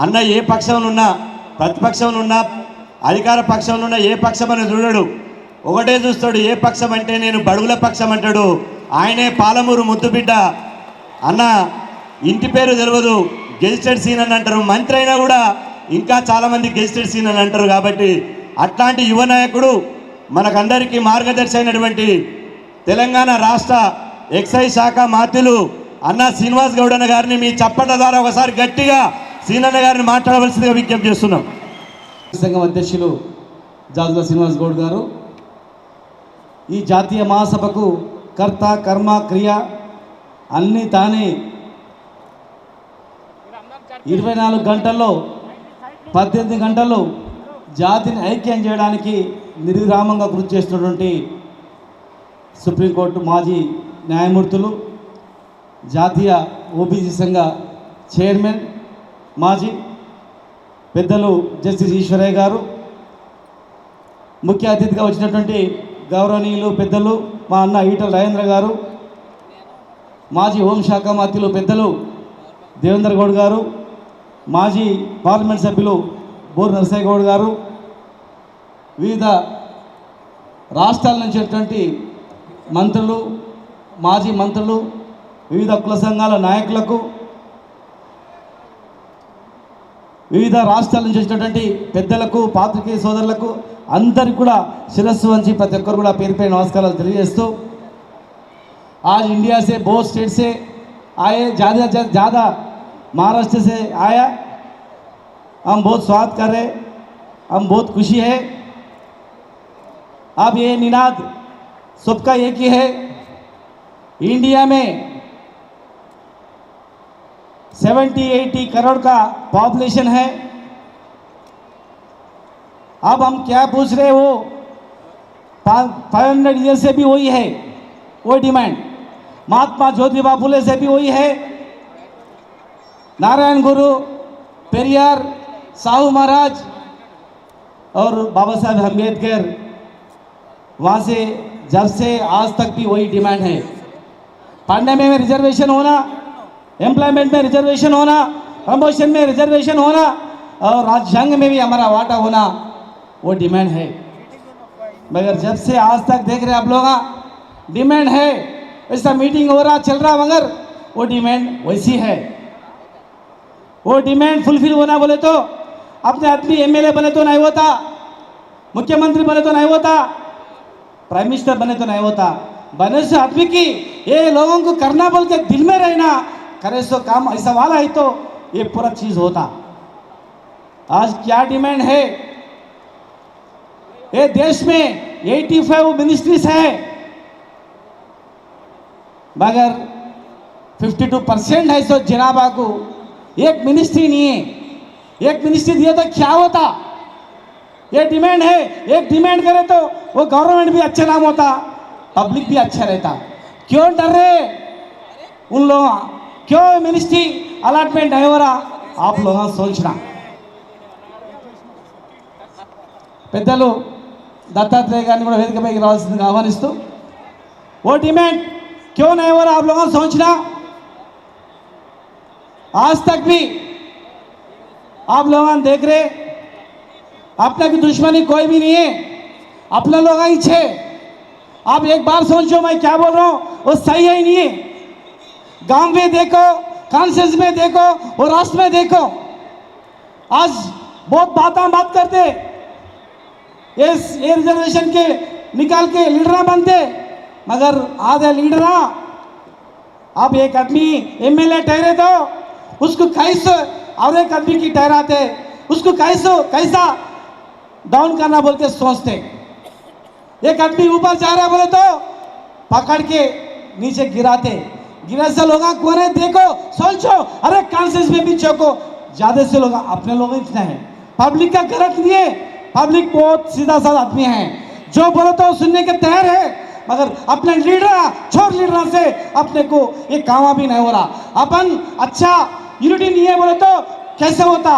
అన్న ఏ పక్షంలో ఉన్నా ప్రతిపక్షంలో ఉన్నా అధికార పక్షంలో ఉన్నా ఏ పక్షం అని చూడడు, ఒకటే చూస్తాడు. ఏ పక్షం అంటే నేను బడుగుల పక్షం అంటాడు. ఆయనే పాలమూరు ముద్దుబిడ్డ. అన్న ఇంటి పేరు తెలియదు, గెజిటెడ్ సీన్ అని అంటారు. మంత్రి అయినా కూడా ఇంకా చాలామంది గెజిటెడ్ సీన్ అని అంటారు. కాబట్టి అట్లాంటి యువ నాయకుడు మనకందరికీ మార్గదర్శి అయినటువంటి తెలంగాణ రాష్ట్ర ఎక్సైజ్ శాఖ మాత్యులు అన్న శ్రీనివాస్ గౌడ్ అన్న గారిని మీ చప్పట్ల ద్వారా ఒకసారి గట్టిగా సీనన్న గారిని మాట్లాడవలసిందిగా విజ్ఞప్తి చేస్తున్నాం. సంఘం అధ్యక్షులు జాజుల శ్రీనివాస్ గౌడ్ గారు, ఈ జాతీయ మహాసభకు కర్త కర్మ క్రియ అన్నీ తానే 24 గంటల్లో 18 గంటలు జాతిని ఐక్యం చేయడానికి నిర్విరామంగా కృషి చేస్తున్నటువంటి సుప్రీంకోర్టు మాజీ న్యాయమూర్తులు, జాతీయ ఓబీసీ సంఘ చైర్మన్ మాజీ పెద్దలు జస్టిస్ ఈశ్వరయ్య గారు, ముఖ్య అతిథిగా వచ్చినటువంటి గౌరవనీయులు పెద్దలు మా అన్న ఈటల రాజేంద్ర గారు, మాజీ హోంశాఖ మంత్రులు పెద్దలు దేవేందర్ గౌడ్ గారు, మాజీ పార్లమెంట్ సభ్యులు బోర్ నరసయ్య గౌడ్ గారు, వివిధ రాష్ట్రాల నుంచి వచ్చినటువంటి మంత్రులు, మాజీ మంత్రులు, వివిధ కుల సంఘాల నాయకులకు, వివిధ రాష్ట్రాల నుంచి వచ్చినటువంటి పెద్దలకు, పాత్రికేయ సోదరులకు అందరికీ కూడా శిరస్సు వంచి ప్రతి ఒక్కరు కూడా పేరు పై నమస్కారాలు తెలియజేస్తూ, आज इंडिया से बहुत स्टेट से आए, ज़्यादा महाराष्ट्र से आया, हम बहुत स्वागत कर रहे, हम बहुत खुशी है। अब ये निनाद सबका एक ही है, इंडिया में 70-80 करोड़ का पॉपुलेशन है। अब हम क्या पूछ रहे वो 500 ईयर से भी वही है, वो डिमांड। महात्मा ज्योतिबा फुले से भी वही है, नारायण गुरु, पेरियार, साहू महाराज और बाबा साहब अम्बेडकर, वहाँ से जब से आज तक भी वही डिमांड है। पढ़ने में रिजर्वेशन होना, एम्प्लॉयमेंट में रिजर्वेशन होना, प्रमोशन में रिजर्वेशन होना और राज्यांग में भी हमारा वाटा होना, वो डिमांड है। मगर जब से आज तक देख रहे आप लोग, डिमांड है, ऐसा मीटिंग हो रहा चल रहा, मगर वो डिमांड वैसी है। वो डिमांड फुलफिल होना बोले तो अपने आदमी एमएलए बने तो नहीं होता, मुख्यमंत्री बने तो नहीं होता, प्राइम मिनिस्टर बने तो नहीं होता। बने से आदमी की ये लोगों को करना बोल के दिल में रहना, करे सो काम ऐसा वाला है तो ये पूरा चीज होता। आज क्या डिमांड है? ये देश में 85 मिनिस्ट्रीज है, मगर 52% है सो जनाबा को एक मिनिस्ट्री नहीं है। एक मिनिस्ट्री दिए तो क्या होता? ये डिमांड है, एक डिमांड करे तो वो गवर्नमेंट भी अच्छा नाम होता, पब्लिक भी अच्छा रहता। क्यों डर रहे उन लोग? क्यों मिनिस्ट्री अलॉटमेंट नहीं हो रहा? आप लोग सोचना। పెద్దలు दत्तात्रेय గారిని కూడా వేదికపైకి రావాల్సిందిగా ఆహ్వానిస్తూ, वो डिमांड क्यों नहीं हो रहा? आप लोग सोचना। आज तक भी आप लोग देख रहे, अपना की दुश्मनी कोई भी नहीं है, अपना लोग ही छे। आप एक बार सोचो मैं क्या बोल रहा हूँ, वो सही है ही नहीं है। गांव में देखो, कॉन्फ्रेंस में देखो, और राष्ट्र में देखो, आज बहुत बात करते, ये रिजर्वेशन के निकाल के लीडर बनते, मगर आधे लीडर अब एक आदमी एमएलए ठहरे तो उसको कैसे और एक आदमी की ठहराते, उसको कैसा डाउन करना बोल के सोचते। एक आदमी ऊपर जा रहा बोले तो पकड़ के नीचे गिराते। गिरा से लोग कौन है देखो, सोचो। अरे कॉन्सेंस में भी चौको, ज्यादा से लोग अपने लोग इतना है, पब्लिक का गलत नहीं है। पब्लिक बहुत सीधा साधा आदमी है, जो बोले तो सुनने के तैयार है, मगर अपने लीडर छोर लीडर से अपने को ये काम भी नहीं हो रहा। अपन अच्छा यूनिटी नहीं है बोले तो कैसे होता?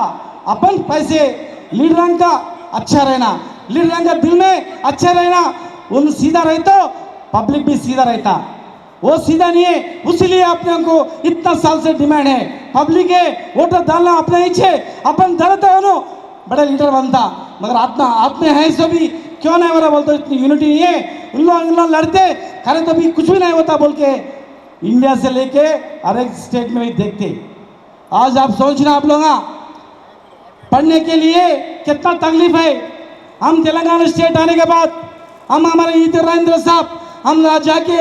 अपन पैसे लीडर का अच्छा रहना, लीडर का दिल में अच्छा रहना, उन सीधा रहे तो पब्लिक भी सीधा रहता। वो सीधा नहीं है, उसीलिए अपने को इतना साल से डिमांड है पब्लिक है वोटर डालना अपने इच्छे अपन डरते हो नो बड़े लीडर बनता मगर आत्मा है सो भी क्यों नहीं हो रहा बोलते इतनी यूनिटी नहीं है इन लोग लड़ते खड़े तो भी कुछ भी नहीं होता बोल के इंडिया से लेके हर एक स्टेट में भी देखते आज आप सोचना आप लोग पढ़ने के लिए कितना तकलीफ है हम तेलंगाना स्टेट आने के बाद हम हमारे ईद राजेंद्र साहब हम जाके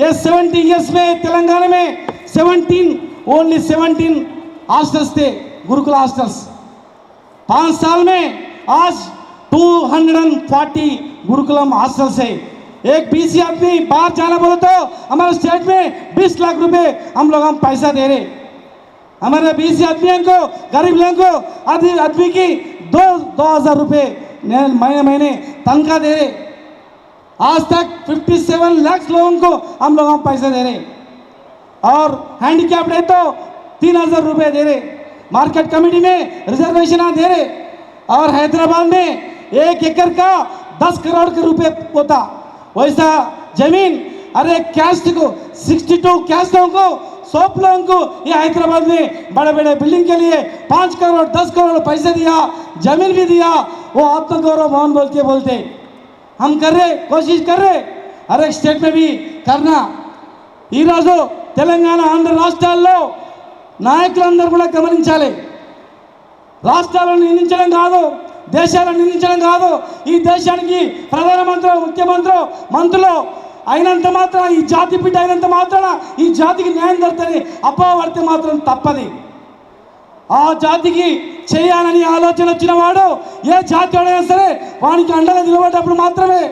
ये 70 इयर्स में तेलंगाना में 17 ओनली 17 हॉस्टल्स थे गुरुकुल हॉस्टल्स 5 साल में आज 240 गुरुकुलम हॉस्टल्स है एक बीसी आदमी बाहर जाना बोले तो हमारे स्टेट में 20 लाख रुपए हम लोग हम पैसा दे रहे हमारे बीसी आदमियों को गरीब लोगों को आदमी की 2,000 रुपए महीने तनख्वाह दे रहे आज तक 57 लाख लोगों को हम लोग हम पैसे दे रहे और हैंडीकैप्ड है तो 3,000 रुपए दे रहे मार्केट कमेटी में रिजर्वेशन दे रहे और हैदराबाद में 1 एकड़ का 10 करोड़ के रुपए होता वैसा जमीन अरे कैस्ट को 62 कैस्टों को 100 लोगों को ये हैदराबाद में बड़े बड़े बिल्डिंग के लिए 5 करोड़ 10 करोड़ पैसे दिया जमीन भी दिया वो आत्मगौरव भवन बोल के बोलते हम कर रहे कोशिश कर रहे हर एक स्टेट में भी करना తెలంగాణ ఆంధ్ర రాష్ట్రాల్లో నాయకులందరూ కూడా గమనించాలి రాష్ట్రాలను నిందించడం కాదు దేశాలను నిందించడం కాదు ఈ దేశానికి ప్రధానమంత్రి ముఖ్యమంత్రి మంత్రులు అయినంత మాత్రం ఈ జాతి బిడ్డ అయినంత మాత్రాన ఈ జాతికి న్యాయం జరుగుతుంది అపవార్త మాత్రం తప్పది ఆ జాతికి చేయాలని ఆలోచన వచ్చిన వాడు ఏ జాతి వాడైనా సరే వానికి అండగా నిలబడ్డప్పుడు మాత్రమే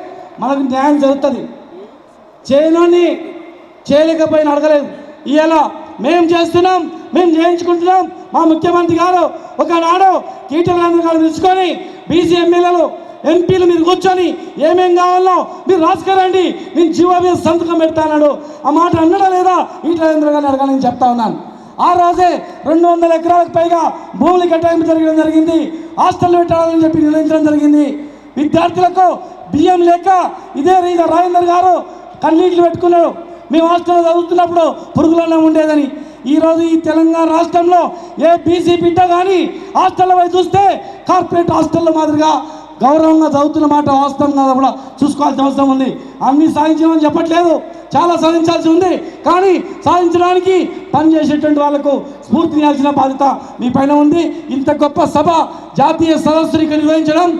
మనకు న్యాయం జరుగుతుంది చేయనోని చేయలేకపోయిన అడగలేదు ఇవాళ మేము చేస్తున్నాం మేము చేయించుకుంటున్నాం మా ముఖ్యమంత్రి గారు ఒకనాడు కీటలందరూ గారు పిలుచుకొని బీసీ ఎమ్మెల్యేలు ఎంపీలు మీరు కూర్చొని ఏమేం కావాలో మీరు రాసుకురండి నేను జీవో మీద సంతకం పెడతాను ఆ మాట అన్నడా లేదా ఈటలేంద్ర గారిని అడగాలని చెప్తా ఉన్నాను ఆ రోజే 200 ఎకరాలకు పైగా భూములు కేటాయింపు జరగడం జరిగింది హాస్టల్ పెట్టాలని చెప్పి నిర్ణయించడం జరిగింది విద్యార్థులకు బియ్యం లేక ఇదే రీగా రాజేందర్ గారు కన్నీళ్లు పెట్టుకున్నాడు మేము హాస్టల్లో చదువుతున్నప్పుడు పురుగులన్నా ఉండేదని ఈరోజు ఈ తెలంగాణ రాష్ట్రంలో ఏ బీసీ బిడ్డ కానీ హాస్టల్లో పోయి చూస్తే కార్పొరేట్ హాస్టల్లో మాదిరిగా గౌరవంగా చదువుతున్న మాట వాస్తవం కదా కూడా చూసుకోవాల్సిన అవసరం ఉంది అన్నీ సాధించమని చెప్పట్లేదు చాలా సాధించాల్సి ఉంది కానీ సాధించడానికి పనిచేసేటువంటి వాళ్ళకు స్ఫూర్తినియాల్సిన బాధ్యత మీ పైన ఉంది ఇంత గొప్ప సభ జాతీయ సదస్సుని ఇక్కడ నిర్వహించడం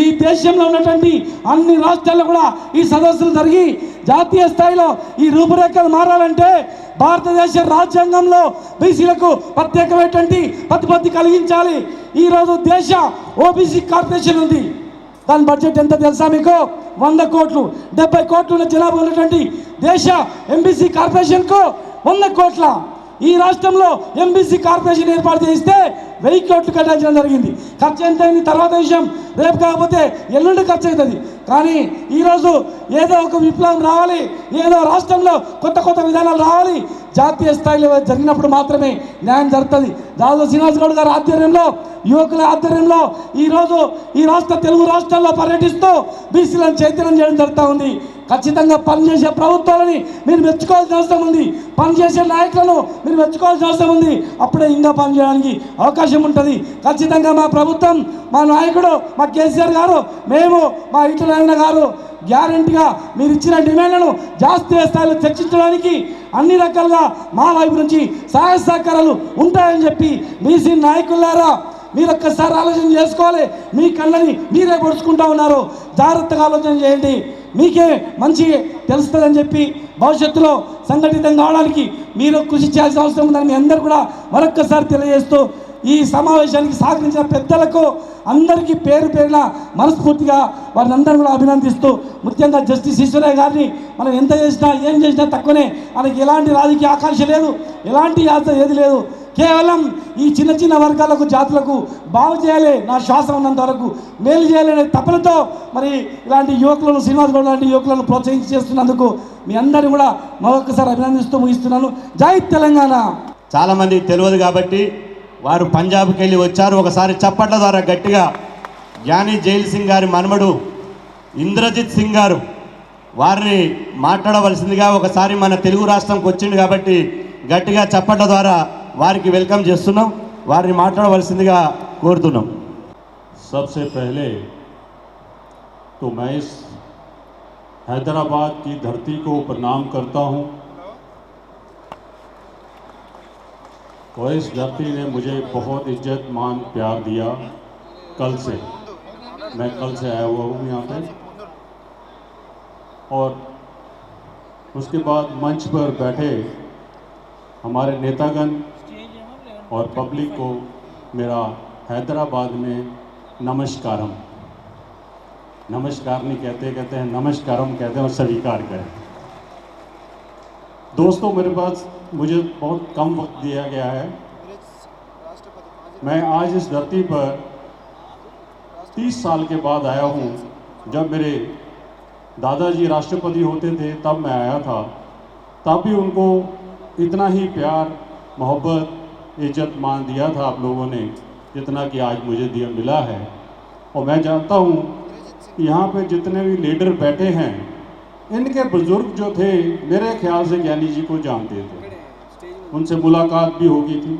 ఈ దేశంలో ఉన్నటువంటి అన్ని రాష్ట్రాల్లో కూడా ఈ సదస్సులు జరిగి జాతీయ స్థాయిలో ఈ రూపురేఖలు మారాలంటే భారతదేశ రాజ్యాంగంలో బీసీలకు ప్రత్యేకమైనటువంటి ప్రతిపత్తి కలిగించాలి ఈరోజు దేశ ఓబీసీ కార్పొరేషన్ ఉంది దాని బడ్జెట్ ఎంత తెలుసా మీకు 100 కోట్లు 70 కోట్లు ఉన్న జనాభా ఉన్నటువంటి దేశ ఎంబీసీ కార్పొరేషన్కు 100 కోట్ల ఈ రాష్ట్రంలో ఎంబీసీ కార్పొరేషన్ ఏర్పాటు చేస్తే 1000 కోట్లు కట్టించడం జరిగింది ఖర్చు ఎంత అయింది తర్వాత విషయం రేపు కాకపోతే ఎల్లుండి ఖర్చు అవుతుంది కానీ ఈరోజు ఏదో ఒక విప్లవం రావాలి ఏదో రాష్ట్రంలో కొత్త కొత్త విధానాలు రావాలి జాతీయ స్థాయిలో జరిగినప్పుడు మాత్రమే న్యాయం జరుగుతుంది దాదాపు శ్రీనివాస్ గౌడ్ గారి ఆధ్వర్యంలో యువకుల ఆధ్వర్యంలో ఈరోజు ఈ రాష్ట్ర తెలుగు రాష్ట్రాల్లో పర్యటిస్తూ బీసీలను చైతన్యం చేయడం జరుగుతూ ఉంది ఖచ్చితంగా పనిచేసే ప్రభుత్వాలని మీరు మెచ్చుకోవాల్సిన అవసరం ఉంది పనిచేసే నాయకులను మీరు మెచ్చుకోవాల్సిన అవసరం ఉంది అప్పుడే ఇంకా పనిచేయడానికి అవకాశం ఉంటుంది ఖచ్చితంగా మా ప్రభుత్వం మా నాయకుడు మా కేసీఆర్ గారు మేము మా ఈటల గారు గ్యారంటీగా మీరు ఇచ్చిన డిమాండ్లను జాతీయ స్థాయిలో చర్చించడానికి అన్ని రకాలుగా మా వైపు నుంచి సహాయ సహకారాలు ఉంటాయని చెప్పి బీసీ నాయకులారా మీరు ఒక్కసారి ఆలోచన చేసుకోవాలి మీ కళ్ళని మీరే పొడుచుకుంటూ ఉన్నారు జాగ్రత్తగా ఆలోచన చేయండి మీకే మంచి తెలుస్తుందని చెప్పి భవిష్యత్తులో సంఘటితం కావడానికి మీరు కృషి చేయాల్సిన అవసరం ఉందని మీ అందరూ కూడా మరొక్కసారి తెలియజేస్తూ ఈ సమావేశానికి సహకరించిన పెద్దలకు అందరికీ పేరు పేరున మనస్ఫూర్తిగా వారిని అందరూ కూడా అభినందిస్తూ ముఖ్యంగా జస్టిస్ ఈశ్వరయ్య గారిని మనం ఎంత చేసినా ఏం చేసినా తక్కువనే మనకి ఎలాంటి రాజకీయ ఆకాంక్ష లేదు ఎలాంటి యాత్ర ఏది లేదు కేవలం ఈ చిన్న చిన్న వర్గాలకు జాతులకు బాగు చేయాలి నా శ్వాస ఉన్నంత వరకు మేలు చేయాలనే తపనతో మరి ఇలాంటి యువకులను శ్రీనివాస్ గౌడ్ లాంటి యువకులను ప్రోత్సహించి చేస్తున్నందుకు మీ అందరినీ కూడా మరొకసారి అభినందిస్తూ ముగిస్తున్నాను జై తెలంగాణ. చాలామంది తెలియదు కాబట్టి వారు పంజాబ్కి వెళ్ళి వచ్చారు. ఒకసారి చప్పట్ల ద్వారా గట్టిగా జ్ఞాని జైల్ సింగ్ గారి మనమడు ఇంద్రజిత్ సింగ్ గారు వారిని మాట్లాడవలసిందిగా ఒకసారి మన తెలుగు రాష్ట్రంకి వచ్చింది కాబట్టి గట్టిగా చప్పట్ల ద్వారా వారికి వెల్కమ్ చేస్తున్నాం. వారిని మాట్లాడవలసిందిగా కోరుతున్నాం. सबसे पहले तो मैं इस हैदराबाद की धरती को प्रणाम करता हूं और इस धरती ने मुझे बहुत इज्जत मान प्यार दिया. मैं कल से आया हुआ हूं यहाँ पे. और उसके बाद मंच पर बैठे हमारे नेतागण और पब्लिक को मेरा हैदराबाद में नमस्कारम. नमस्कार नहीं कहते हैं नमस्कारम कहते हैं और स्वीकार करें. दोस्तों, मेरे पास मुझे बहुत कम वक्त दिया गया है. मैं आज इस धरती पर 30 साल के बाद आया हूँ. जब मेरे दादाजी राष्ट्रपति होते थे तब मैं आया था. तब भी उनको इतना ही प्यार, मोहब्बत, इज्जत मान दिया था आप लोगों ने जितना कि आज मुझे दिया मिला है. और मैं जानता हूँ कि यहाँ पे जितने भी लीडर बैठे हैं, इनके बुजुर्ग जो थे मेरे ख्याल से ज्ञानी जी को जानते थे, उनसे मुलाकात भी होगी थी.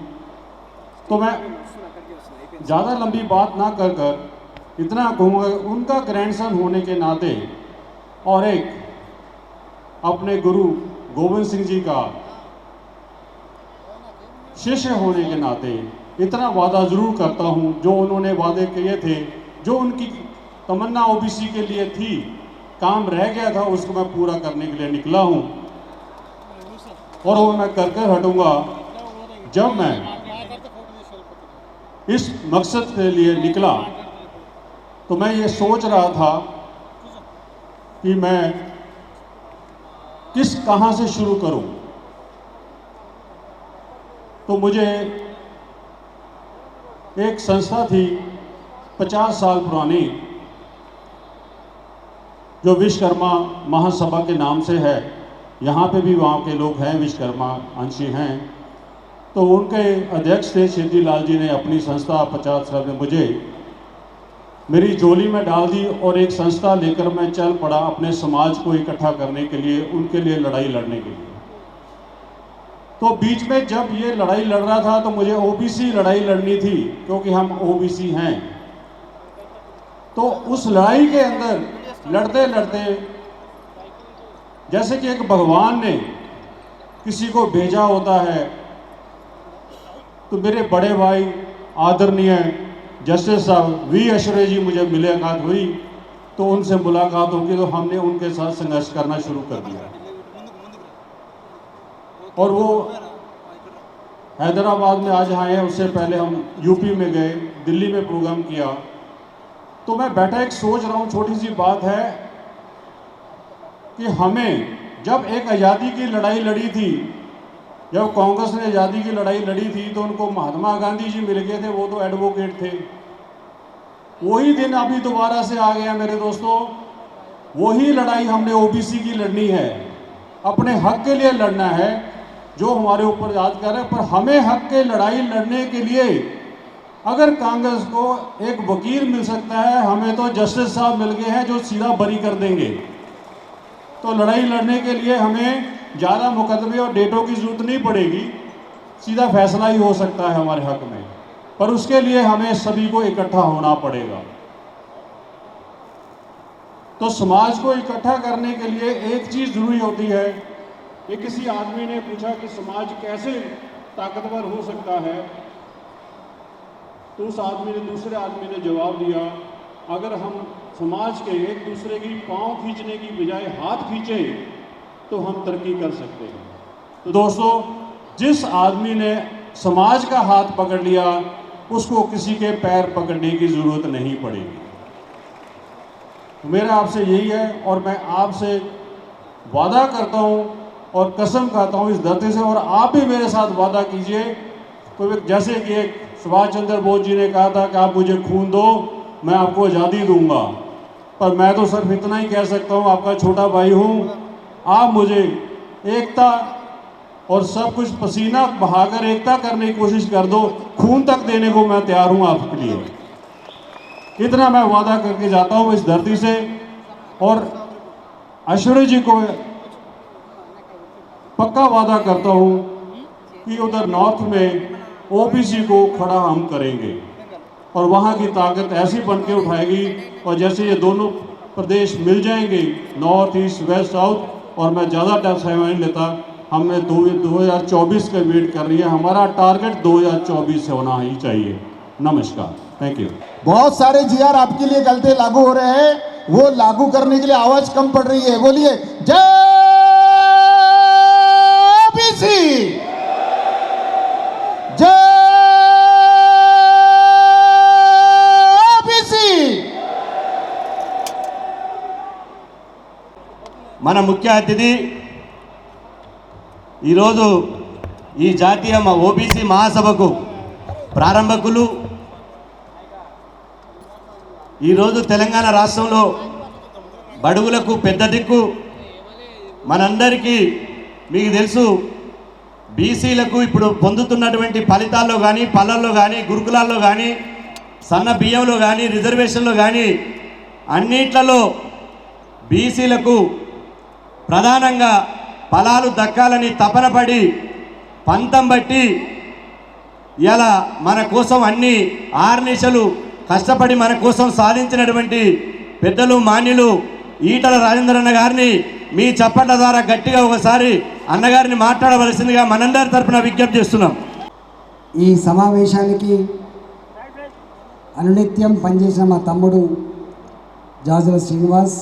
तो मैं ज़्यादा लंबी बात ना कर इतना कहूँगा, उनका ग्रैंडसन होने के नाते और एक अपने गुरु गोविंद सिंह जी का शिष्य होने के नाते इतना वादा ज़रूर करता हूँ. जो उन्होंने वादे किए थे, जो उनकी तमन्ना ओबीसी के लिए थी, काम रह गया था, उसको मैं पूरा करने के लिए निकला हूँ. और वो मैं कर हटूँगा. जब मैं इस मकसद के लिए निकला तो मैं ये सोच रहा था कि मैं कहाँ से शुरू करूँ. तो मुझे एक संस्था थी 50 साल पुरानी, जो विश्वकर्मा महासभा के नाम से है. यहाँ पे भी वहाँ के लोग हैं, विश्वकर्मा अंशी हैं. तो उनके अध्यक्ष थे शेदी लाल जी ने अपनी संस्था 50 साल में मुझे मेरी झोली में डाल दी और एक संस्था लेकर मैं चल पड़ा अपने समाज को इकट्ठा करने के लिए, उनके लिए लड़ाई लड़ने के लिए. तो बीच में जब ये लड़ाई लड़ रहा था तो मुझे ओबीसी लड़ाई लड़नी थी, क्योंकि हम ओबीसी हैं. तो उस लड़ाई के अंदर लड़ते लड़ते, जैसे कि एक भगवान ने किसी को भेजा होता है, तो मेरे बड़े भाई आदरणीय जस्टिस साहब वी ऐश्वर्य जी मुझे मुलाकात हुई. तो उनसे मुलाकात होगी तो हमने उनके साथ संघर्ष करना शुरू कर दिया. और वो हैदराबाद में आज आए हैं, उससे पहले हम यूपी में गए, दिल्ली में प्रोग्राम किया. तो मैं बैठा एक सोच रहा हूँ, छोटी सी बात है कि हमें जब एक आज़ादी की लड़ाई लड़ी थी, जब कांग्रेस ने आज़ादी की लड़ाई लड़ी थी तो उनको महात्मा गांधी जी मिल गए थे, वो तो एडवोकेट थे. वही दिन अभी दोबारा से आ गया मेरे दोस्तों. वही लड़ाई हमने ओबीसी की लड़नी है, अपने हक के लिए लड़ना है, जो हमारे ऊपर याद कर रहे हैं. पर हमें हक के लड़ाई लड़ने के लिए अगर कांग्रेस को एक वकील मिल सकता है, हमें तो जस्टिस साहब मिल गए हैं जो सीधा बरी कर देंगे. तो लड़ाई लड़ने के लिए हमें ज़्यादा मुकदमे और डेटों की जरूरत नहीं पड़ेगी, सीधा फैसला ही हो सकता है हमारे हक में. पर उसके लिए हमें सभी को इकट्ठा होना पड़ेगा. तो समाज को इकट्ठा करने के लिए एक चीज़ जरूरी होती है. ये किसी आदमी ने पूछा कि समाज कैसे ताकतवर हो सकता है, तो उस आदमी ने, दूसरे आदमी ने जवाब दिया, अगर हम समाज के एक दूसरे की पांव खींचने की बजाय हाथ खींचें तो हम तरक्की कर सकते हैं. तो दोस्तों, जिस आदमी ने समाज का हाथ पकड़ लिया उसको किसी के पैर पकड़ने की ज़रूरत नहीं पड़ेगी. तो मेरा आपसे यही है और मैं आपसे वादा करता हूँ और कसम खाता हूँ इस धरती से, और आप भी मेरे साथ वादा कीजिए. तो जैसे कि एक सुभाष चंद्र बोस जी ने कहा था कि आप मुझे खून दो, मैं आपको आज़ादी दूंगा. पर मैं तो सिर्फ इतना ही कह सकता हूँ, आपका छोटा भाई हूँ. आप मुझे एकता और सब कुछ पसीना बहाकर एकता करने की कोशिश कर दो, खून तक देने को मैं तैयार हूँ आपके लिए. इतना मैं वादा करके जाता हूँ इस धरती से. और ऐश्वर्य जी को पक्का वादा करता हूँ कि उधर नॉर्थ में ओबीसी को खड़ा हम करेंगे और वहाँ की ताकत ऐसी बन के उठाएगी। और जैसे ये दोनों प्रदेश मिल जाएंगे, नॉर्थ ईस्ट वेस्ट साउथ, और मैं ज़्यादा टाइम समय नहीं लेता, हमने 2024 का वेट कर रही है, हमारा टारगेट 2024 से होना ही चाहिए। नमस्कार, थैंक यू। बहुत सारे जीआर आपके लिए गलते लागू हो रहे हैं, वो लागू करने के लिए आवाज कम पड़ रही है। बोलिए जय ओबीसी, जय ओबीसी। మన ముఖ్య అతిథి ఈరోజు ఈ జాతీయ ఓబీసీ మహాసభకు ప్రారంభకులు, ఈరోజు తెలంగాణ రాష్ట్రంలో బడుగులకు పెద్ద దిక్కు మనందరికీ మీకు తెలుసు. బీసీలకు ఇప్పుడు పొందుతున్నటువంటి ఫలితాల్లో కానీ, పల్లల్లో కానీ, గురుకులాల్లో కానీ, సన్న బియ్యంలో కానీ, రిజర్వేషన్లో కానీ అన్నిట్లలో బీసీలకు ప్రధానంగా ఫలాలు దక్కాలని తపన పడి పంతం బట్టి ఇలా మన కోసం అన్ని ఆర్నిశలు కష్టపడి మన కోసం సాధించినటువంటి పెద్దలు మాన్యులు ఈటల రాజేందర్ అన్న గారిని మీ చప్పట్ల ద్వారా గట్టిగా ఒకసారి అన్నగారిని మాట్లాడవలసిందిగా మనందరి తరపున విజ్ఞప్తి చేస్తున్నాం. ఈ సమావేశానికి అనునిత్యం పనిచేసిన మా తమ్ముడు జాజుల శ్రీనివాస్,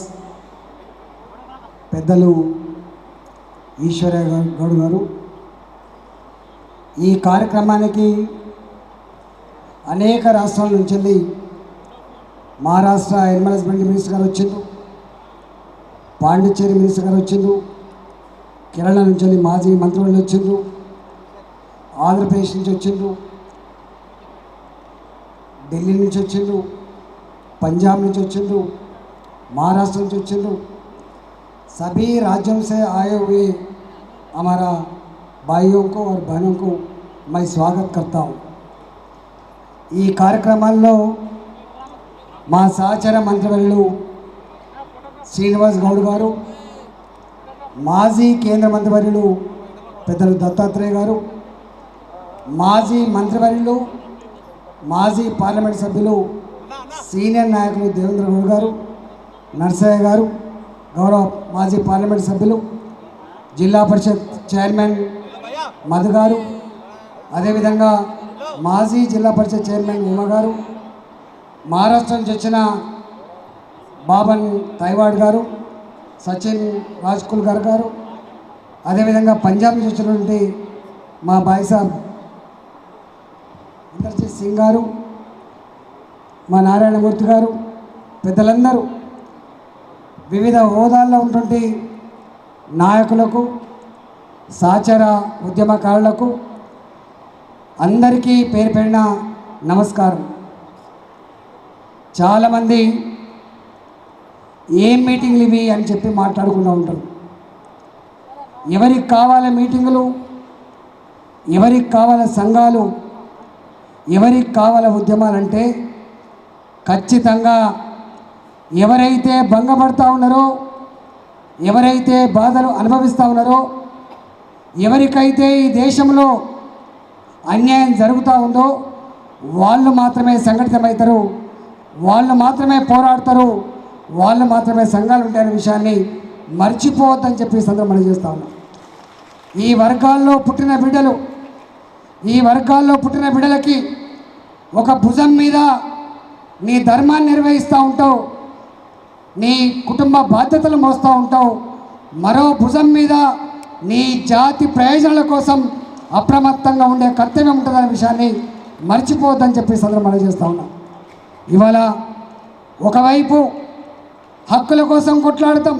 పెద్దలు ఈశ్వర్య గౌడ్ గారు, ఈ కార్యక్రమానికి అనేక రాష్ట్రాల నుంచి వెళ్ళి మహారాష్ట్ర ఎనిమల్ హస్బెండరీ మినిస్టర్ గారు వచ్చిండ్రు, పాండిచ్చేరి మినిస్టర్ గారు వచ్చిండ్రు, కేరళ నుంచి వెళ్ళి మాజీ మంత్రులు వచ్చిండ్రు, ఆంధ్రప్రదేశ్ నుంచి వచ్చిండ్రు, ఢిల్లీ నుంచి వచ్చిండ్రు, पंजाब నుంచి వచ్చిండ్రు, महाराष्ट्र నుంచి వచ్చిండ్రు. सभी राज्यों से आए हुए हमारा भाइयों को और बहनों को मैं स्वागत करता हूँ. ఈ కార్యక్రమాల్లో మా సహచర మంత్రివర్యులు శ్రీనివాస్ గౌడ్ గారు, మాజీ కేంద్ర మంత్రివర్యులు పెద్దలు దత్తాత్రేయ గారు, మాజీ మంత్రివర్యులు, మాజీ పార్లమెంట్ సభ్యులు సీనియర్ నాయకులు దేవేంద్ర గౌడ్ గారు, నర్సయ్య గారు, గౌరవ మాజీ పార్లమెంట్ సభ్యులు, జిల్లా పరిషత్ చైర్మన్ మధు గారు, అదేవిధంగా మాజీ జిల్లా పరిషత్ చైర్మన్ ఉమ గారు, మహారాష్ట్ర నుంచి వచ్చిన బాబన్ తైవాడ్ గారు, సచిన్ రాజ్కుల్ గారు, అదేవిధంగా పంజాబ్ నుంచి వచ్చినటువంటి మా భాయ్ సాబ్ ఇందర్జీత్ సింగ్ గారు, మా నారాయణమూర్తి గారు, పెద్దలందరూ, వివిధ హోదాల్లో ఉన్నటువంటి నాయకులకు, సహచర ఉద్యమకారులకు అందరికీ పేరు పేరిన నమస్కారం. చాలామంది ఏం మీటింగ్లు ఇవి అని చెప్పి మాట్లాడుకుంటూ ఉంటారు. ఎవరికి కావాల మీటింగులు, ఎవరికి కావాల సంఘాలు, ఎవరికి కావాల ఉద్యమాలంటే ఖచ్చితంగా ఎవరైతే భంగపడతా ఉన్నారో, ఎవరైతే బాధలు అనుభవిస్తూ ఉన్నారో, ఎవరికైతే ఈ దేశంలో అన్యాయం జరుగుతూ ఉందో వాళ్ళు మాత్రమే సంఘటితమవుతారు, వాళ్ళు మాత్రమే పోరాడతారు, వాళ్ళు మాత్రమే సంఘాలు ఉంటాయనే విషయాన్ని మర్చిపోవద్దని చెప్పి సందర్భం మనం చేస్తూ ఉన్నాం. ఈ వర్గాల్లో పుట్టిన బిడ్డలు, ఈ వర్గాల్లో పుట్టిన బిడ్డలకి ఒక భుజం మీద నీ ధర్మాన్ని నిర్వహిస్తూ ఉంటావు, నీ కుటుంబ బాధ్యతలు మోస్తూ ఉంటావు, మరో భుజం మీద నీ జాతి ప్రయోజనాల కోసం అప్రమత్తంగా ఉండే కర్తవ్యం ఉంటుందనే విషయాన్ని మర్చిపోవద్దని చెప్పి సందర్భం మనం చేస్తూ ఉన్నాం. ఇవాళ ఒకవైపు హక్కుల కోసం కొట్లాడతాం,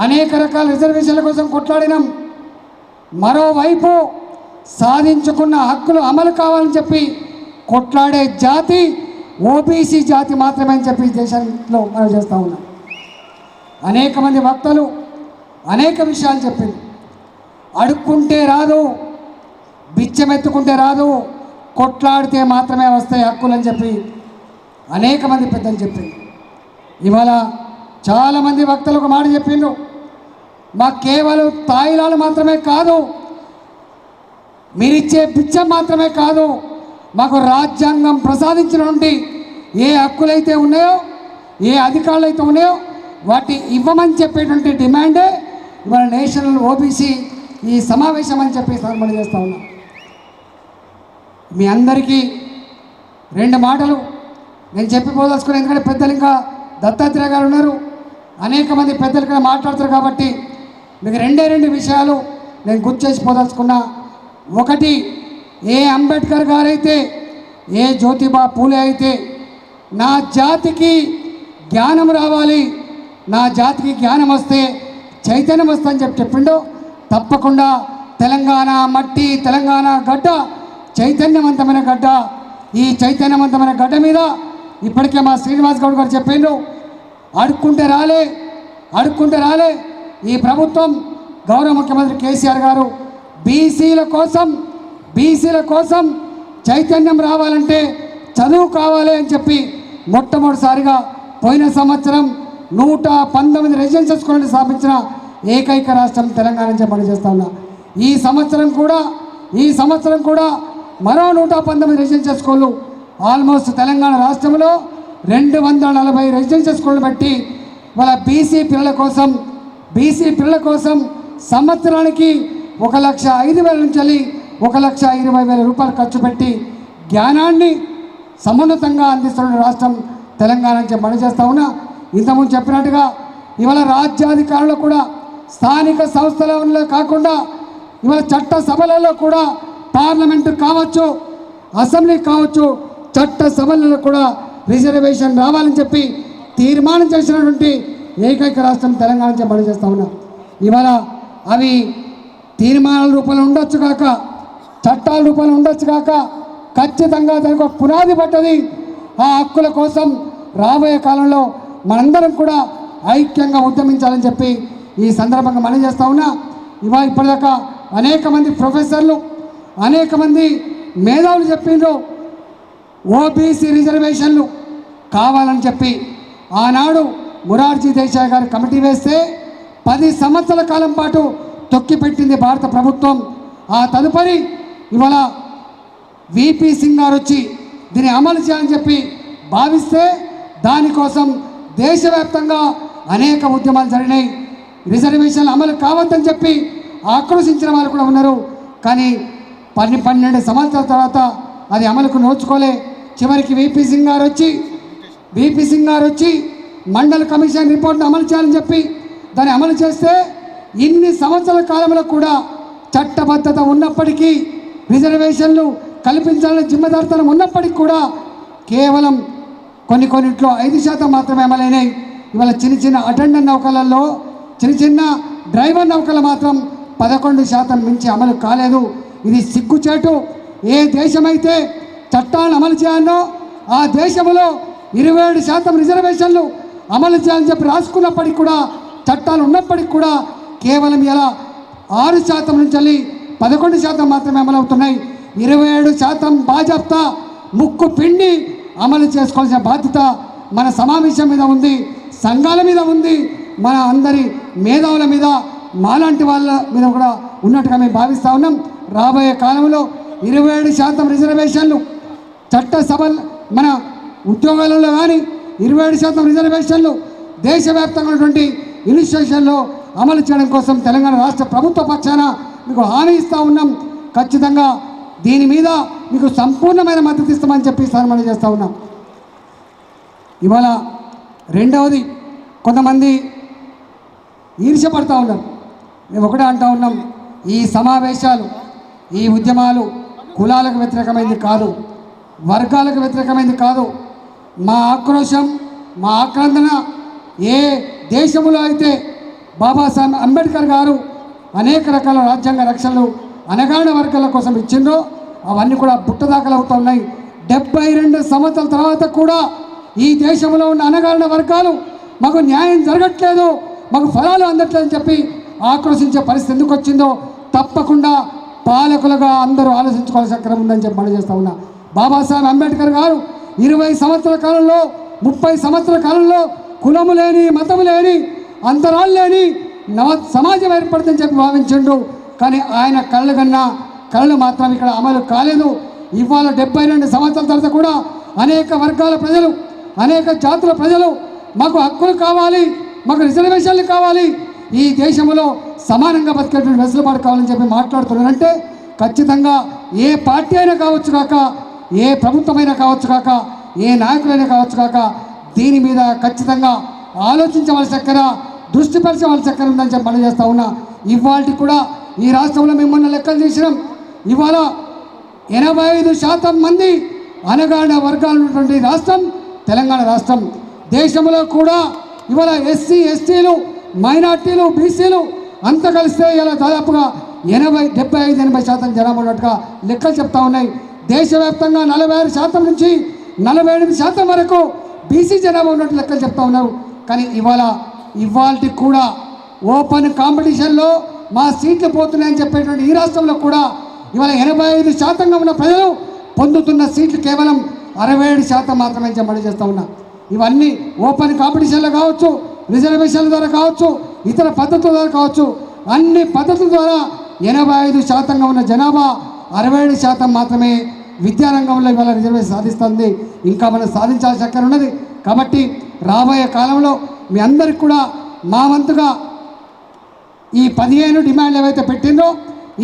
అనేక రకాల రిజర్వేషన్ల కోసం కొట్లాడినాం, మరోవైపు సాధించుకున్న హక్కులు అమలు కావాలని చెప్పి కొట్లాడే జాతి ఓబీసీ జాతి మాత్రమే అని చెప్పి దేశంలో మనం చేస్తూ ఉన్నాం. అనేక మంది వక్తలు అనేక విషయాలు చెప్పింది. అడుక్కుంటే రాదు, బిచ్చమెత్తుకుంటే రాదు, కొట్లాడితే మాత్రమే వస్తాయి హక్కులు అని చెప్పి అనేక మంది పెద్దలు చెప్పింది. ఇవాళ చాలామంది వక్తలు ఒక మాట చెప్పిండ్రు, మాకు కేవలం తాయిలాలు మాత్రమే కాదు, మీరిచ్చే బిచ్చం మాత్రమే కాదు, మాకు రాజ్యాంగం ప్రసాదించినటువంటి ఏ హక్కులైతే ఉన్నాయో, ఏ అధికారులు అయితే ఉన్నాయో వాటి ఇవ్వమని చెప్పేటువంటి డిమాండే ఇవాళ నేషనల్ ఓబీసీ ఈ సమావేశం అని చెప్పి సన్మానం చేస్తూ ఉన్నాం. మీ అందరికీ 2 మాటలు నేను చెప్పిపోదలుచుకున్నాను. ఎందుకంటే పెద్దలు ఇంకా దత్తాత్రేయ గారు ఉన్నారు, అనేక మంది పెద్దలు ఇక్కడ మాట్లాడతారు కాబట్టి మీకు 2 విషయాలు నేను గుర్తు చేసిపోదలుచుకున్నా. ఒకటి, ఏ అంబేద్కర్ గారైతే, ఏ జ్యోతిబా పూలే అయితే నా జాతికి జ్ఞానం రావాలి, నా జాతికి జ్ఞానం వస్తే చైతన్యం వస్తుందని చెప్పిండో, తప్పకుండా తెలంగాణ మట్టి, తెలంగాణ గడ్డ చైతన్యవంతమైన గడ్డ. ఈ చైతన్యవంతమైన గడ్డ మీద ఇప్పటికే మా శ్రీనివాస్ గౌడ్ గారు చెప్పిండ్రు, అడుక్కుంటే రాలే ఈ ప్రభుత్వం, గౌరవ ముఖ్యమంత్రి కేసీఆర్ గారు బీసీల కోసం చైతన్యం రావాలంటే చదువు కావాలి అని చెప్పి మొట్టమొదటిసారిగా పోయిన సంవత్సరం 119 రెసిడెన్షియల్ స్కూళ్ళని స్థాపించిన ఏకైక రాష్ట్రం తెలంగాణ అని చెప్పి చేస్తా ఉన్నా. ఈ సంవత్సరం కూడా మరో 119 రెసిడెన్షియల్ స్కూళ్ళు, ఆల్మోస్ట్ తెలంగాణ రాష్ట్రంలో 240 రెసిడెన్షియల్ స్కూళ్ళు పెట్టి వాళ్ళ బీసీ పిల్లల కోసం సంవత్సరానికి 1,05,000 నుంచి 1,20,000 రూపాయలు ఖర్చు పెట్టి జ్ఞానాన్ని సమున్నతంగా అందిస్తున్న రాష్ట్రం తెలంగాణ అని చెప్పి చేస్తా ఉన్నా. ఇంతకుముందు చెప్పినట్టుగా ఇవాళ రాజ్యాధికారులు కూడా స్థానిక సంస్థలలో కాకుండా ఇవాళ చట్ట సభలలో కూడా, పార్లమెంటు కావచ్చు, అసెంబ్లీ కావచ్చు, చట్ట సభలలో కూడా రిజర్వేషన్ రావాలని చెప్పి తీర్మానం చేసినటువంటి ఏకైక రాష్ట్రం తెలంగాణ నుంచి పని చేస్తూ ఉన్నాం. ఇవాళ అవి తీర్మానాల రూపంలో ఉండొచ్చు కాక, చట్టాల రూపంలో ఉండొచ్చు కాక, ఖచ్చితంగా దానికి ఒక పునాది పడ్డది. ఆ హక్కుల కోసం రాబోయే కాలంలో మనందరం కూడా ఐక్యంగా ఉద్యమించాలని చెప్పి ఈ సందర్భంగా మనం చేస్తూ ఉన్నా. ఇప్పటిదాకా అనేక మంది ప్రొఫెసర్లు, అనేక మంది మేధావులు చెప్పిండ్రు ఓబీసీ రిజర్వేషన్లు కావాలని చెప్పి. ఆనాడు మొరార్జీ దేశాయ్ గారు కమిటీ వేస్తే 10 సంవత్సరాల కాలం పాటు తొక్కిపెట్టింది భారత ప్రభుత్వం. ఆ తదుపరి ఇవాళ విపి సింగ్ గారు వచ్చి దీన్ని అమలు చేయాలని చెప్పి భావిస్తే దానికోసం దేశవ్యాప్తంగా అనేక ఉద్యమాలు జరిగినాయి. రిజర్వేషన్లు అమలు కావద్దని చెప్పి ఆక్రోశించిన వాళ్ళు కూడా ఉన్నారు. కానీ 12 సంవత్సరాల తర్వాత అది అమలుకు నోచుకోలే. చివరికి విపి సింగ్ గారు వచ్చి మండల్ కమిషన్ రిపోర్ట్ను అమలు చేయాలని చెప్పి దాన్ని అమలు చేస్తే ఇన్ని సంవత్సరాల కాలంలో కూడా చట్టబద్ధత ఉన్నప్పటికీ, రిజర్వేషన్లు కల్పించాలని జిమ్మదారితనం ఉన్నప్పటికీ కూడా కేవలం కొన్నింట్లో 5% మాత్రమే అమలైనాయి. ఇవాళ చిన్న అటెండర్ నౌకలలో, చిన్న డ్రైవర్ నౌకలు మాత్రం 11% మించి అమలు కాలేదు. ఇది సిగ్గుచేటు. ఏ దేశమైతే చట్టాలను అమలు చేయాలో ఆ దేశంలో 27% రిజర్వేషన్లు అమలు చేయాలని చెప్పి రాసుకున్నప్పటికీ కూడా, చట్టాలు ఉన్నప్పటికీ కూడా కేవలం ఇలా 6% నుంచి 11% మాత్రమే అమలవుతున్నాయి. 27% బాజాప్తా ముక్కు పిండి అమలు చేసుకోవాల్సిన బాధ్యత మన సమావేశం మీద ఉంది, సంఘాల మీద ఉంది, మన అందరి మేధావుల మీద, మాలాంటి వాళ్ళ మీద కూడా ఉన్నట్టుగా మేము భావిస్తూ ఉన్నాం. రాబోయే కాలంలో 27% రిజర్వేషన్లు చట్టసభలు, మన ఉద్యోగాలలో కానీ 27% రిజర్వేషన్లు దేశవ్యాప్తంగా ఉన్నటువంటి ఇన్స్టిట్యూషన్లో అమలు చేయడం కోసం తెలంగాణ రాష్ట్ర ప్రభుత్వ పక్షాన మీకు హామీ ఇస్తూ ఉన్నాం. ఖచ్చితంగా దీని మీద మీకు సంపూర్ణమైన మద్దతు ఇస్తామని చెప్పి సన్మానం చేస్తూ ఉన్నాం. ఇవాళ రెండవది, కొంతమంది ఈర్ష్యపడుతూ ఉన్నారు. మేము ఒకటే అంటూ ఉన్నాం, ఈ సమావేశాలు, ఈ ఉద్యమాలు కులాలకు వ్యతిరేకమైంది కాదు, వర్గాలకు వ్యతిరేకమైంది కాదు. మా ఆక్రోశం, మా ఆక్రందన ఏ దేశంలో అయితే బాబాసాహెబ్ అంబేద్కర్ గారు అనేక రకాల రాజ్యాంగ రక్షణలు అణగారిన వర్గాల కోసం ఇచ్చిండ్రో అవన్నీ కూడా బుట్టదాఖలు అవుతూ ఉన్నాయి. 72 సంవత్సరాల తర్వాత కూడా ఈ దేశంలో ఉన్న అణగారిన వర్గాలు మాకు న్యాయం జరగట్లేదు, మాకు ఫలాలు అందట్లేదని చెప్పి ఆక్రోశించే పరిస్థితి ఎందుకు వచ్చిందో తప్పకుండా పాలకులుగా అందరూ ఆలోచించుకోవాల్సిన క్రమం ఉందని చెప్పి మనం చేస్తూ ఉన్నా. బాబాసాహెబ్ అంబేద్కర్ గారు 20 సంవత్సరాల కాలంలో, 30 సంవత్సరాల కాలంలో కులము లేని, మతము లేని, అంతరాలు లేని సమాజం ఏర్పడుతుందని చెప్పి భావించిండు. కానీ ఆయన కళ్ళగన్న కళలు మాత్రం ఇక్కడ అమలు కాలేదు. ఇవాళ 72 సంవత్సరాల తర్వాత కూడా అనేక వర్గాల ప్రజలు, అనేక జాతుల ప్రజలు మాకు హక్కులు కావాలి, మాకు రిజర్వేషన్లు కావాలి, ఈ దేశంలో సమానంగా బతికేటువంటి వెసులుబాటు కావాలని చెప్పి మాట్లాడుతున్నారంటే ఖచ్చితంగా ఏ పార్టీ అయినా కావచ్చు కాక, ఏ ప్రభుత్వమైనా కావచ్చు కాక, ఏ నాయకులైనా కావచ్చు కాక దీని మీద ఖచ్చితంగా ఆలోచించవలసి ఎక్కడ, దృష్టి పెంచవలసి ఎక్కడ ఉందని చెప్పి మనం చేస్తూ ఉన్నా. ఇవాళ కూడా ఈ రాష్ట్రంలో మేము మొన్న లెక్కలు చేసినాం. ఇవాళ 85% మంది అనగాడిన వర్గాలు ఉన్నటువంటి రాష్ట్రం తెలంగాణ రాష్ట్రం. దేశంలో కూడా ఇవాళ ఎస్సీ ఎస్టీలు, మైనార్టీలు, బీసీలు అంతా కలిస్తే ఇలా దాదాపుగా 75-80% జనాభా ఉన్నట్టుగా లెక్కలు చెప్తా ఉన్నాయి. దేశవ్యాప్తంగా 46% నుంచి 48% వరకు బీసీ జనాభా ఉన్నట్టు లెక్కలు చెప్తా ఉన్నారు. కానీ ఇవాళ కూడా ఓపెన్ కాంపిటీషన్లో మా సీట్లు పోతున్నాయని చెప్పేటువంటి ఈ రాష్ట్రంలో కూడా ఇవాళ 85% ఉన్న ప్రజలు పొందుతున్న సీట్లు కేవలం 67% మాత్రమే చెప్పడం చేస్తూ ఉన్నా. ఇవన్నీ ఓపెన్ కాంపిటీషన్లో కావచ్చు, రిజర్వేషన్ల ద్వారా కావచ్చు, ఇతర పద్ధతుల ద్వారా కావచ్చు, అన్ని పద్ధతుల ద్వారా 85% ఉన్న జనాభా 67% మాత్రమే విద్యారంగంలో ఇవాళ రిజర్వేషన్ సాధిస్తుంది. ఇంకా మనం సాధించాల్సిన చక్కర ఉన్నది. కాబట్టి రాబోయే కాలంలో మీ అందరికి కూడా మా వంతుగా ఈ 15 డిమాండ్లు ఏవైతే పెట్టిందో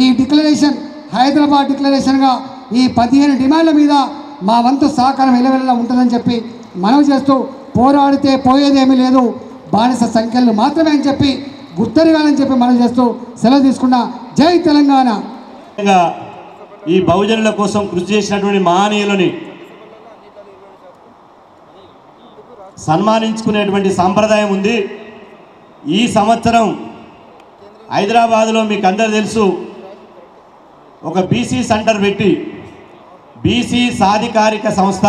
ఈ డిక్లరేషన్, హైదరాబాద్ డిక్లరేషన్గా ఈ 15 డిమాండ్ల మీద మా వంతు సహకారం ఎలవెల్లా ఉంటుందని చెప్పి మనవి చేస్తూ, పోరాడితే పోయేదేమీ లేదు, బానిస సంఖ్యలు మాత్రమే అని చెప్పి గుర్తెరగాలని చెప్పి మనం చేస్తూ సెలవు తీసుకున్నా. జై తెలంగాణ. ఈ బహుజనుల కోసం కృషి చేసినటువంటి మహనీయులని సన్మానించుకునేటువంటి సాంప్రదాయం ఉంది. ఈ సంవత్సరం హైదరాబాదులో మీకు అందరూ తెలుసు, ఒక బీసీ సెంటర్ పెట్టి బీసీ సాధికారిక సంస్థ,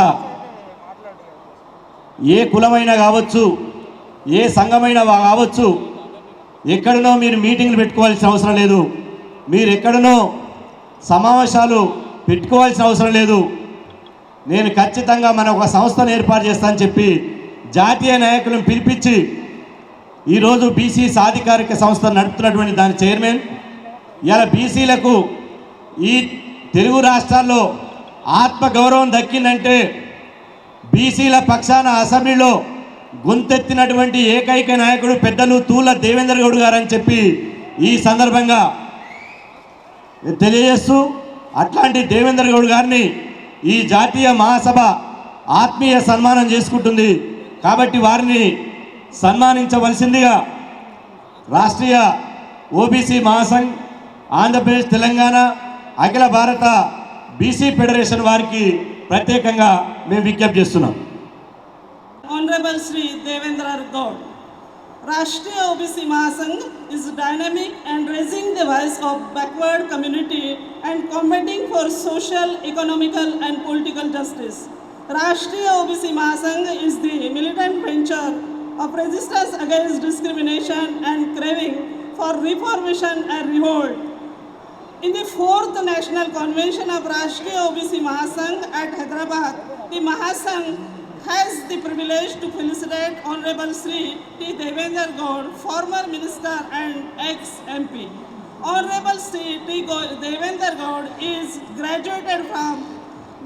ఏ కులమైనా కావచ్చు, ఏ సంఘమైనా కావచ్చు, ఎక్కడనో మీరు మీటింగ్లు పెట్టుకోవాల్సిన అవసరం లేదు, మీరు ఎక్కడనో సమావేశాలు పెట్టుకోవాల్సిన అవసరం లేదు. నేను ఖచ్చితంగా మన ఒక సంస్థను ఏర్పాటు చేస్తానని చెప్పి జాతీయ నాయకులను పిలిపించి ఈరోజు బీసీ సాధికారిక సంస్థ నడుపుతున్నటువంటి దాని చైర్మన్. ఇలా బీసీలకు ఈ తెలుగు రాష్ట్రాల్లో ఆత్మగౌరవం దక్కిందంటే బీసీల పక్షాన అసెంబ్లీలో గొంతెత్తినటువంటి ఏకైక నాయకుడు పెద్దలు తూల దేవేందర్ గౌడ్ గారు అని చెప్పి ఈ సందర్భంగా తెలియజేస్తూ, అట్లాంటి దేవేందర్ గౌడ్ గారిని ఈ జాతీయ మహాసభ ఆత్మీయ సన్మానం చేసుకుంటుంది. కాబట్టి వారిని సన్మానించవలసిందిగా రాష్ట్రీయ ఓబీసీ మహాసంఘ్, ఆంధ్రప్రదేశ్, తెలంగాణ, అఖిల భారత బీసీ ఫెడరేషన్ వారికి ప్రత్యేకంగా మేము విజ్ఞప్తి చేస్తున్నాం. Honorable Sri Devendra Gaud. Rashtriya OBC Mahasangh is dynamic and raising the voice of backward community and combating for social, economical and political justice. Rashtriya OBC Mahasangh is the militant venture of resistance against discrimination and craving for reformation and revolt. In the 4th National Convention of Rashtriya OBC Mahasangh at Hyderabad, the Mahasangh has the privilege to felicitate Honorable Sri T. Devendra Gaud, former Minister and ex-MP. Honorable Sri T. Devendra Gaud is graduated from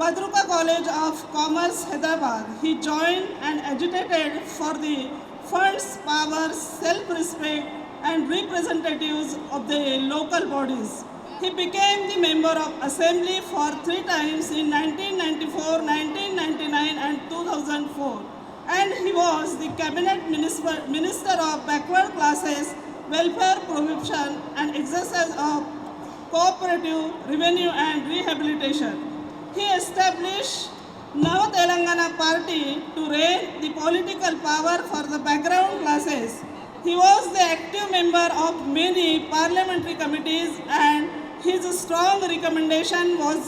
Badruka College of Commerce, Hyderabad. He joined and agitated for the funds, power, self-respect and representatives of the local bodies. He became the member of Assembly for 3 times in 1994, 1999 and 2004. And he was the Cabinet Minister of Backward Classes, Welfare Prohibition and Exercise of Cooperative Revenue and Rehabilitation. He established Nava Telangana Party to reign the political power for the background classes. He was the active member of many parliamentary committees and his strong recommendation was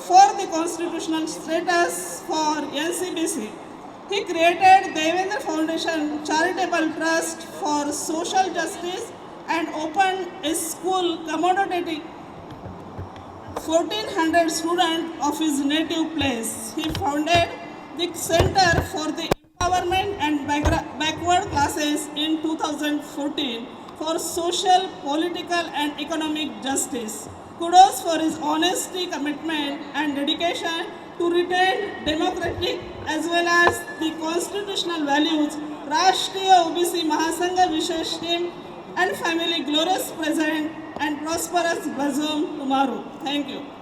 for the constitutional status for NCBC. He created Devendra Foundation Charitable Trust for Social Justice and opened a school accommodating 1,400 students of his native place. He founded the Center for the Empowerment and Backward Classes in 2014 for social, political and economic justice. Kudos for his honesty, commitment and dedication to retain democratic as well as the constitutional values. Rashtriya OBC Mahasangha Vishesh Team and family glorious present and prosperous blossom tomorrow. Thank you.